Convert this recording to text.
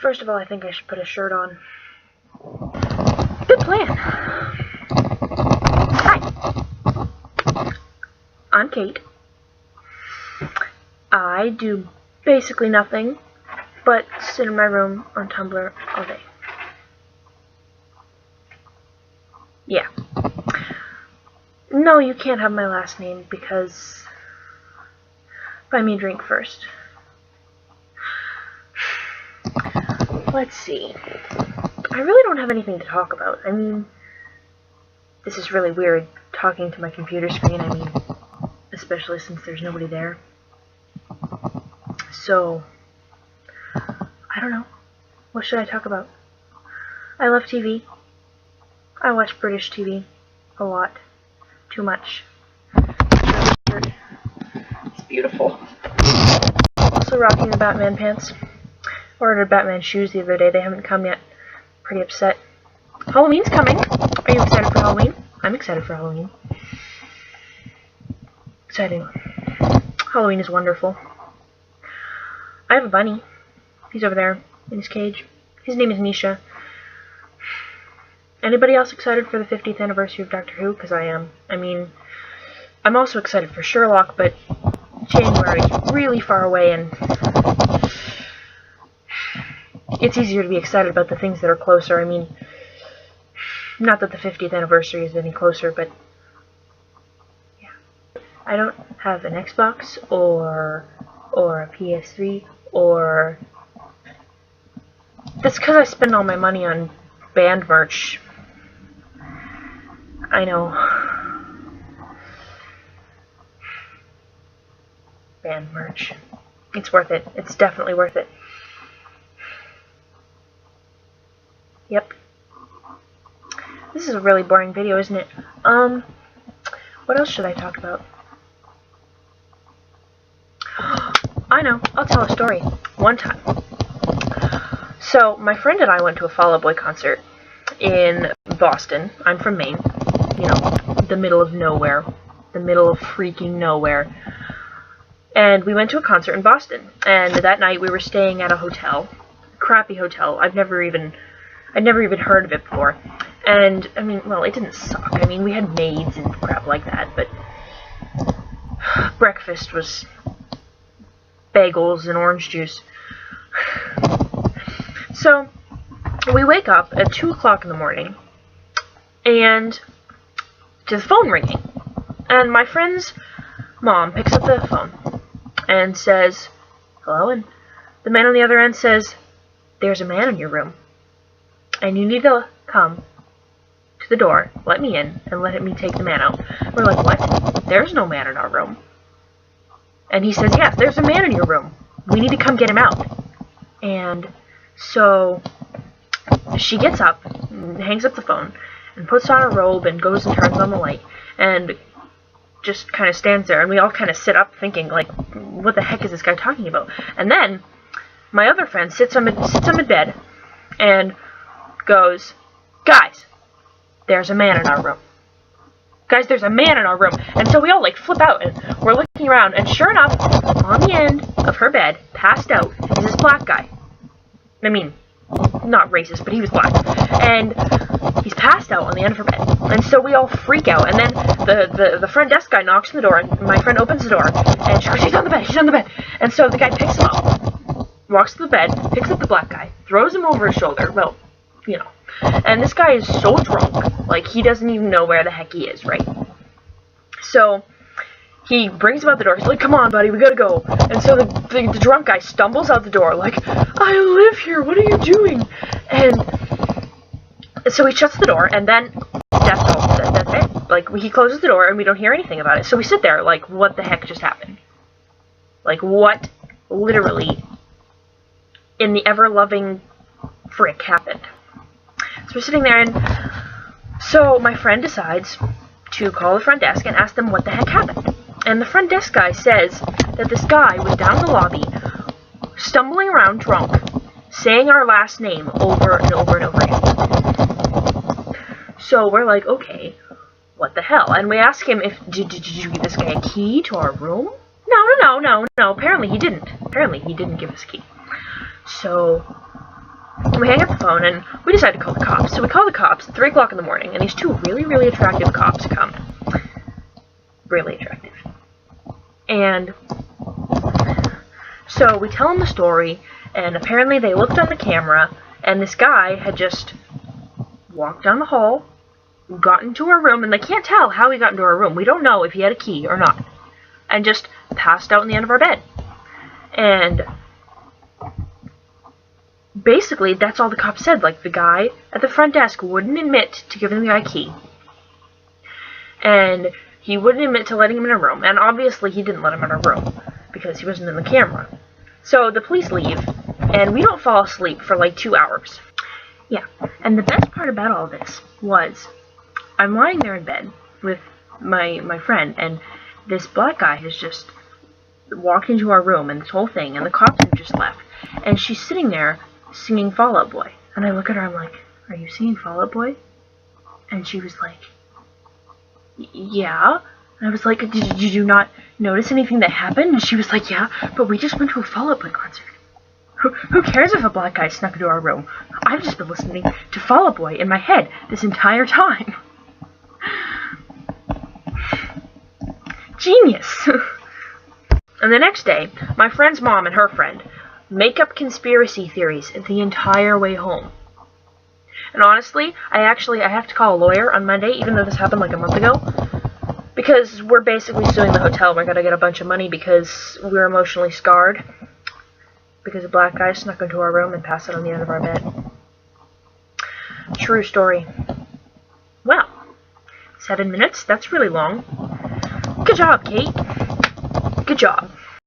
First of all, I think I should put a shirt on. Good plan. Hi. I'm Kate. I do basically nothing but sit in my room on Tumblr all day. Yeah. No, you can't have my last name because... Buy me a drink first. Let's see. I really don't have anything to talk about. I mean, this is really weird talking to my computer screen. I mean, especially since there's nobody there. So, I don't know. What should I talk about? I love TV. I watch British TV a lot. Too much. It's beautiful. Also rocking the Batman pants. Ordered Batman shoes the other day. They haven't come yet. Pretty upset. Halloween's coming. Are you excited for Halloween? I'm excited for Halloween. Exciting. Halloween is wonderful. I have a bunny. He's over there in his cage. His name is Misha. Anybody else excited for the 50th anniversary of Doctor Who? Because I am. I mean, I'm also excited for Sherlock, but January is really far away, and it's easier to be excited about the things that are closer. I mean, not that the 50th anniversary is any closer, but yeah. I don't have an Xbox or a PS3 or... That's because I spend all my money on band merch. I know. Band merch. It's worth it. It's definitely worth it. Yep. This is a really boring video, isn't it? What else should I talk about? I know. I'll tell a story. One time. So, my friend and I went to a Fall Out Boy concert in Boston. I'm from Maine. You know, the middle of nowhere. The middle of freaking nowhere. And we went to a concert in Boston. And that night we were staying at a hotel. Crappy hotel. I'd never even heard of it before. And, I mean, well, it didn't suck. I mean, we had maids and crap like that, but breakfast was bagels and orange juice. So, we wake up at 2 o'clock in the morning, and to the phone ringing. And my friend's mom picks up the phone and says, hello, and the man on the other end says, there's a man in your room, and you need to come to the door, let me in, and let me take the man out. We're like, what? There's no man in our room. And he says, yes, there's a man in your room. We need to come get him out. And so she gets up, hangs up the phone, and puts on a robe and goes and turns on the light, and just kind of stands there, and we all kind of sit up thinking, like, what the heck is this guy talking about? And then my other friend sits on bed and goes, guys, there's a man in our room. Guys, there's a man in our room. And so we all, like, flip out, and we're looking around, and sure enough, on the end of her bed, passed out, is this black guy. I mean, not racist, but he was black. And he's passed out on the end of her bed. And so we all freak out, and then the front desk guy knocks on the door, and my friend opens the door, and she goes, he's on the bed, he's on the bed. And so the guy picks him up, walks to the bed, picks up the black guy, throws him over his shoulder, well, you know. And this guy is so drunk, like, he doesn't even know where the heck he is, right? So he brings him out the door. He's like, come on, buddy, we gotta go. And so the drunk guy stumbles out the door, like, I live here, what are you doing? And so he shuts the door, and then that's all. That's it. Like, he closes the door, and we don't hear anything about it. So we sit there, like, what the heck just happened? Like, what literally in the ever-loving frick happened? So we're sitting there, and so my friend decides to call the front desk and ask them what the heck happened. And the front desk guy says that this guy was down in the lobby, stumbling around drunk, saying our last name over and over and over again. So we're like, okay, what the hell? And we ask him if, did you give this guy a key to our room? No, apparently he didn't. Apparently he didn't give us a key. So we hang up the phone, and we decide to call the cops. So we call the cops at 3 o'clock in the morning, and these two really, really attractive cops come. Really attractive. And so we tell them the story, and apparently they looked on the camera, and this guy had just walked down the hall, got into our room, and they can't tell how he got into our room. We don't know if he had a key or not. And just passed out in the end of our bed. And basically, that's all the cops said. Like, the guy at the front desk wouldn't admit to giving the guy a key. And he wouldn't admit to letting him in a room. And obviously, he didn't let him in a room because he wasn't in the camera. So the police leave, and we don't fall asleep for like 2 hours. Yeah, and the best part about all this was I'm lying there in bed with my friend, and this black guy has just walked into our room and this whole thing, and the cops have just left. And she's sitting there singing Fall Out Boy. And I look at her, I'm like, are you singing Fall Out Boy? And she was like, yeah. And I was like, did you not notice anything that happened? And she was like, yeah, but we just went to a Fall Out Boy concert. Who cares if a black guy snuck into our room? I've just been listening to Fall Out Boy in my head this entire time. Genius! And the next day, my friend's mom and her friend make up conspiracy theories the entire way home. And honestly, I have to call a lawyer on Monday, even though this happened like a month ago, because we're basically suing the hotel. We're gonna get a bunch of money because we're emotionally scarred. Because a black guy snuck into our room and passed out on the end of our bed. True story. Well, 7 minutes, that's really long. Good job, Kate. Good job.